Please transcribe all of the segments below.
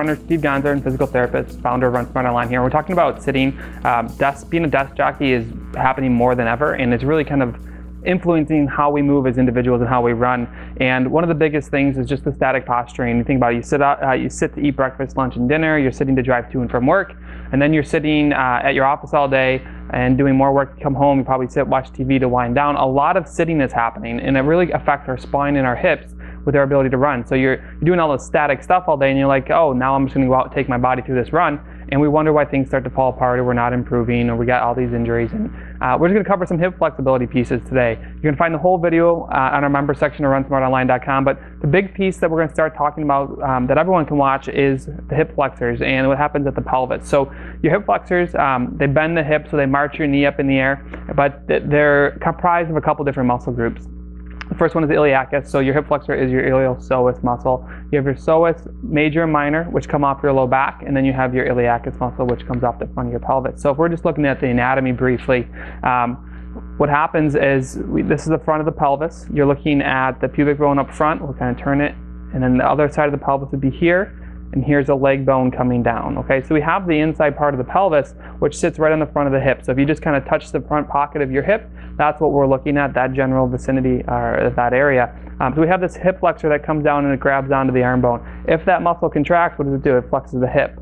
runner, Steve Gonzer, and physical therapist, founder of Run Smart Online here. We're talking about sitting. Being a desk jockey is happening more than ever, and it's really kind of influencing how we move as individuals and how we run. And one of the biggest things is just the static posturing. You think about it, you sit to eat breakfast, lunch, and dinner, you're sitting to drive to and from work, and then you're sitting at your office all day and doing more work. You come home, you probably sit, watch TV to wind down. A lot of sitting is happening, and it really affects our spine and our hips with our ability to run. So you're doing all this static stuff all day, and you're like, oh, now I'm just gonna go out and take my body through this run, and we wonder why things start to fall apart, or we're not improving, or we got all these injuries. And we're just gonna cover some hip flexibility pieces today. You're gonna find the whole video on our member section of runsmartonline.com, but the big piece that we're gonna start talking about that everyone can watch is the hip flexors and what happens at the pelvis. So your hip flexors, they bend the hip, so they march your knee up in the air, but they're comprised of a couple different muscle groups. The first one is the iliacus, so your hip flexor is your iliopsoas muscle. You have your psoas major and minor, which come off your low back, and then you have your iliacus muscle, which comes off the front of your pelvis. So if we're just looking at the anatomy briefly, what happens is, this is the front of the pelvis. You're looking at the pubic bone up front. We'll kind of turn it, and then the other side of the pelvis would be here, and here's a leg bone coming down. Okay, so we have the inside part of the pelvis, which sits right on the front of the hip. So if you just kind of touch the front pocket of your hip, that's what we're looking at, that general vicinity, or that area. So we have this hip flexor that comes down and it grabs onto the arm bone. If that muscle contracts, what does it do? It flexes the hip.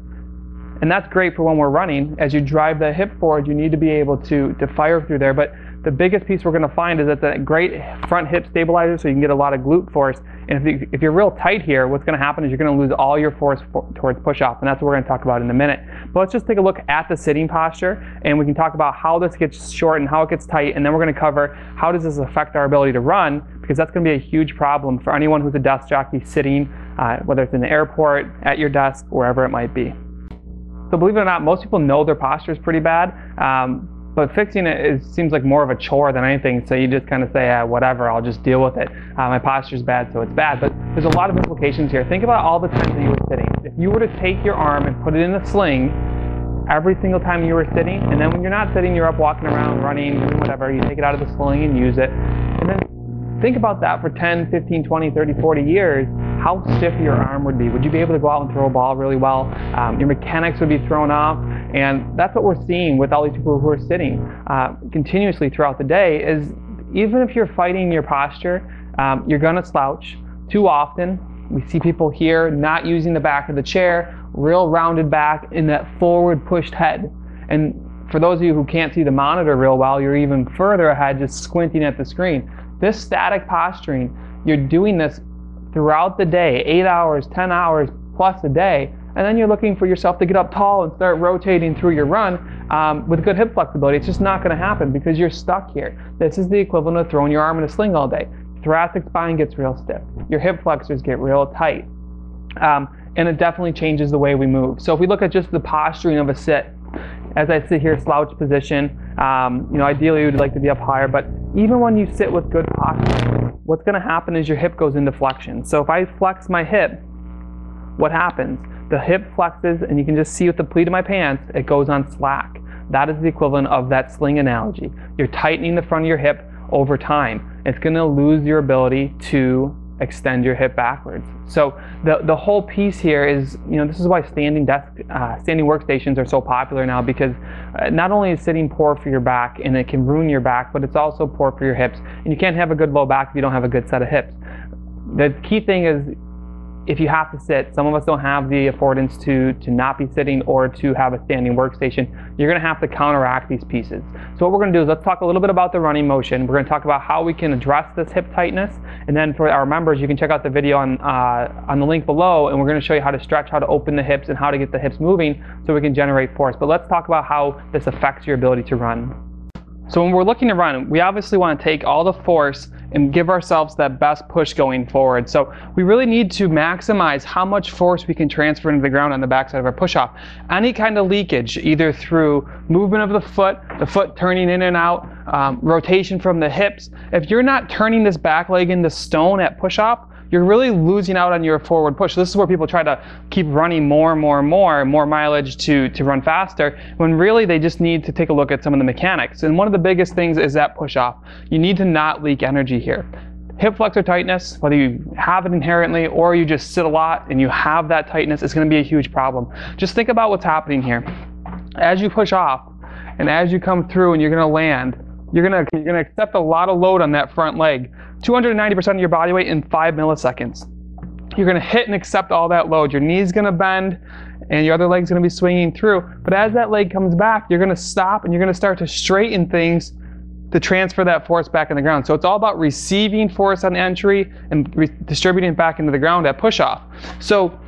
And that's great for when we're running. As you drive the hip forward, you need to be able to fire through there. But the biggest piece we're going to find is that the great front hip stabilizer, so you can get a lot of glute force. And if you're real tight here, what's going to happen is you're going to lose all your force towards push-off, and that's what we're going to talk about in a minute. But let's just take a look at the sitting posture, and we can talk about how this gets short and how it gets tight, and then we're going to cover how does this affect our ability to run, because that's going to be a huge problem for anyone who's a desk jockey sitting, whether it's in the airport, at your desk, wherever it might be. So believe it or not, most people know their posture is pretty bad, but fixing it seems like more of a chore than anything. So you just kind of say, whatever, I'll just deal with it. My posture's bad, so it's bad. But there's a lot of implications here. Think about all the times that you were sitting. If you were to take your arm and put it in a sling every single time you were sitting, and then when you're not sitting, you're up walking around, running, doing whatever, you take it out of the sling and use it. And then think about that for 10, 15, 20, 30, 40 years, how stiff your arm would be. Would you be able to go out and throw a ball really well? Your mechanics would be thrown off. And that's what we're seeing with all these people who are sitting continuously throughout the day, is even if you're fighting your posture, you're gonna slouch. Too often, we see people here not using the back of the chair, real rounded back in that forward pushed head. And for those of you who can't see the monitor real well, you're even further ahead just squinting at the screen. This static posturing, you're doing this throughout the day, 8 hours, 10 hours plus a day, and then you're looking for yourself to get up tall and start rotating through your run with good hip flexibility. It's just not going to happen because you're stuck here. This is the equivalent of throwing your arm in a sling all day. Thoracic spine gets real stiff. Your hip flexors get real tight. And it definitely changes the way we move. So if we look at just the posturing of a sit, as I sit here, slouch position, ideally we'd like to be up higher, but even when you sit with good posture, what's going to happen is your hip goes into flexion. So if I flex my hip, what happens? The hip flexes, and you can just see with the pleat of my pants, it goes on slack. That is the equivalent of that sling analogy. You're tightening the front of your hip over time. It's going to lose your ability to extend your hip backwards. So the whole piece here is, this is why standing workstations are so popular now, because not only is sitting poor for your back and it can ruin your back, but it's also poor for your hips. And you can't have a good low back if you don't have a good set of hips. The key thing is, if you have to sit, some of us don't have the affordance to not be sitting or to have a standing workstation, you're going to have to counteract these pieces. So what we're going to do is let's talk a little bit about the running motion. We're going to talk about how we can address this hip tightness, and then for our members, you can check out the video on the link below, and we're going to show you how to stretch, how to open the hips, and how to get the hips moving so we can generate force. But let's talk about how this affects your ability to run. So when we're looking to run, we obviously want to take all the force and give ourselves that best push going forward. So we really need to maximize how much force we can transfer into the ground on the backside of our push-off. Any kind of leakage, either through movement of the foot turning in and out, rotation from the hips. If you're not turning this back leg into stone at push-off, you're really losing out on your forward push. This is where people try to keep running more mileage to run faster, when really they just need to take a look at some of the mechanics. And one of the biggest things is that push off. You need to not leak energy here. hip flexor tightness, whether you have it inherently or you just sit a lot and you have that tightness, it's going to be a huge problem. Just think about what's happening here. As you push off and as you come through and you're going to land, you're going to accept a lot of load on that front leg. 290% of your body weight in 5 milliseconds. You're going to hit and accept all that load. Your knee's going to bend and your other leg's going to be swinging through. But as that leg comes back, you're going to stop and you're going to start to straighten things to transfer that force back in the ground. So it's all about receiving force on entry and distributing it back into the ground at push-off. So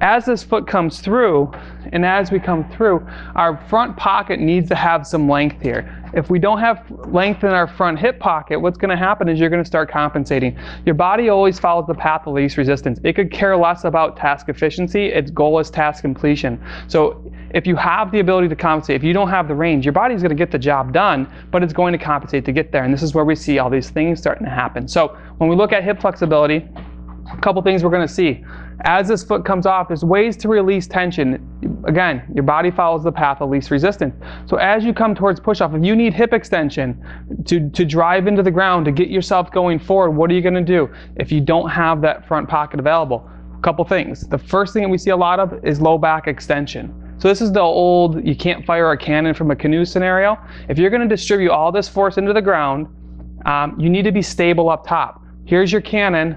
as this foot comes through, and as we come through, our front pocket needs to have some length here. If we don't have length in our front hip pocket, what's going to happen is you're going to start compensating. Your body always follows the path of least resistance. It could care less about task efficiency. Its goal is task completion. So if you have the ability to compensate, if you don't have the range, your body's going to get the job done, but it's going to compensate to get there. And this is where we see all these things starting to happen. So when we look at hip flexibility, a couple things we're going to see. As this foot comes off, there's ways to release tension. Again, your body follows the path of least resistance. So as you come towards push-off, if you need hip extension to drive into the ground, to get yourself going forward, what are you going to do if you don't have that front pocket available? A couple things. The first thing that we see a lot of is low back extension. So this is the old, you can't fire a cannon from a canoe scenario. If you're going to distribute all this force into the ground, you need to be stable up top. Here's your cannon.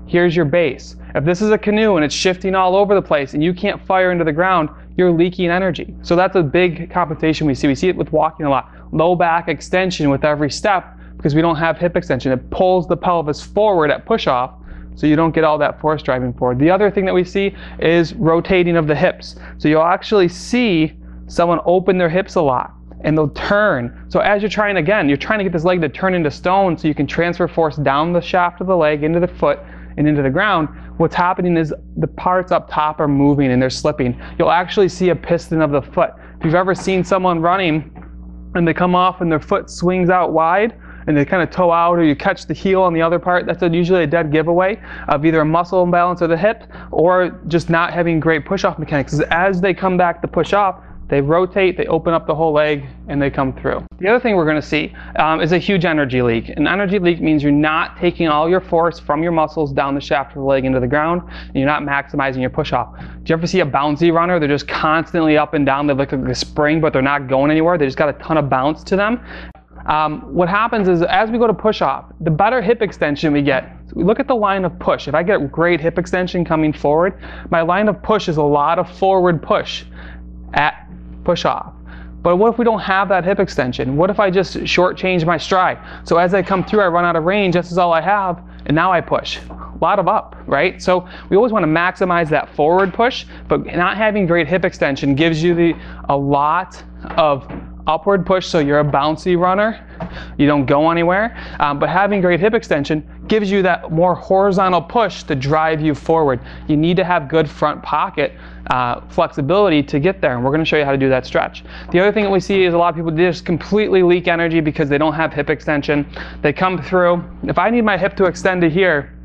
Here's your base. If this is a canoe and it's shifting all over the place and you can't fire into the ground, you're leaking energy. So that's a big compensation we see. We see it with walking a lot. Low back extension with every step because we don't have hip extension. It pulls the pelvis forward at push-off so you don't get all that force driving forward. The other thing that we see is rotating of the hips. So you'll actually see someone open their hips a lot and they'll turn. So as you're trying to get this leg to turn into stone so you can transfer force down the shaft of the leg into the foot and into the ground. What's happening is the parts up top are moving and they're slipping. You'll actually see a piston of the foot. If you've ever seen someone running and they come off and their foot swings out wide and they kind of toe out, or you catch the heel on the other part, that's usually a dead giveaway of either a muscle imbalance of the hip or just not having great push-off mechanics. As they come back to push off, they rotate, they open up the whole leg, and they come through. The other thing we're going to see is a huge energy leak. An energy leak means you're not taking all your force from your muscles down the shaft of the leg into the ground, and you're not maximizing your push-off. Do you ever see a bouncy runner? They're just constantly up and down. They look like a spring, but they're not going anywhere. They just got a ton of bounce to them. What happens is as we go to push-off, the better hip extension we get, so we look at the line of push. If I get great hip extension coming forward, my line of push is a lot of forward push at push off. But what if we don't have that hip extension? What if I just shortchange my stride? So as I come through, I run out of range, this is all I have, and now I push. A lot of up, right? So we always want to maximize that forward push, but not having great hip extension gives you a lot of upward push, so you're a bouncy runner, you don't go anywhere, but having great hip extension gives you that more horizontal push to drive you forward. You need to have good front pocket flexibility to get there, and we're going to show you how to do that stretch. The other thing that we see is a lot of people just completely leak energy because they don't have hip extension. They come through, if I need my hip to extend to here,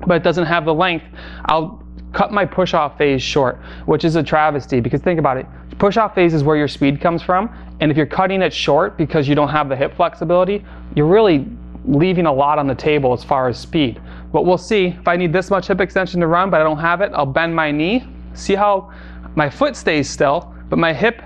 but it doesn't have the length, I'll cut my push-off phase short, which is a travesty, because think about it. Push-off phase is where your speed comes from, and if you're cutting it short because you don't have the hip flexibility, you're really leaving a lot on the table as far as speed. What we'll see, if I need this much hip extension to run, but I don't have it, I'll bend my knee. See how my foot stays still, but my hip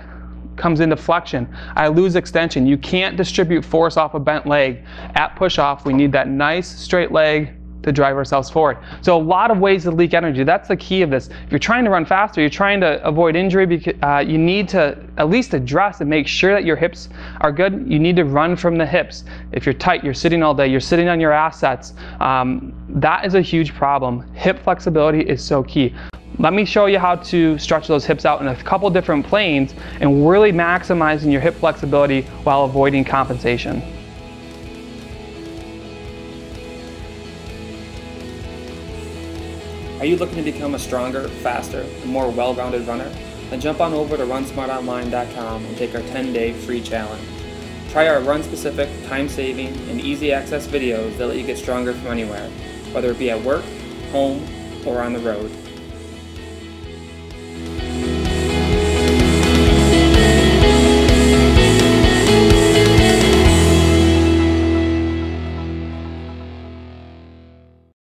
comes into flexion. I lose extension. You can't distribute force off a bent leg. At push-off, we need that nice straight leg to drive ourselves forward. So a lot of ways to leak energy. That's the key of this. If you're trying to run faster, you're trying to avoid injury, because you need to at least address and make sure that your hips are good. You need to run from the hips. If you're tight, you're sitting all day, you're sitting on your assets, that is a huge problem. Hip flexibility is so key. Let me show you how to stretch those hips out in a couple different planes and really maximizing your hip flexibility while avoiding compensation. Are you looking to become a stronger, faster, and more well-rounded runner? Then jump on over to runsmartonline.com and take our 10-day free challenge. Try our run-specific, time-saving, and easy-access videos that let you get stronger from anywhere, whether it be at work, home, or on the road.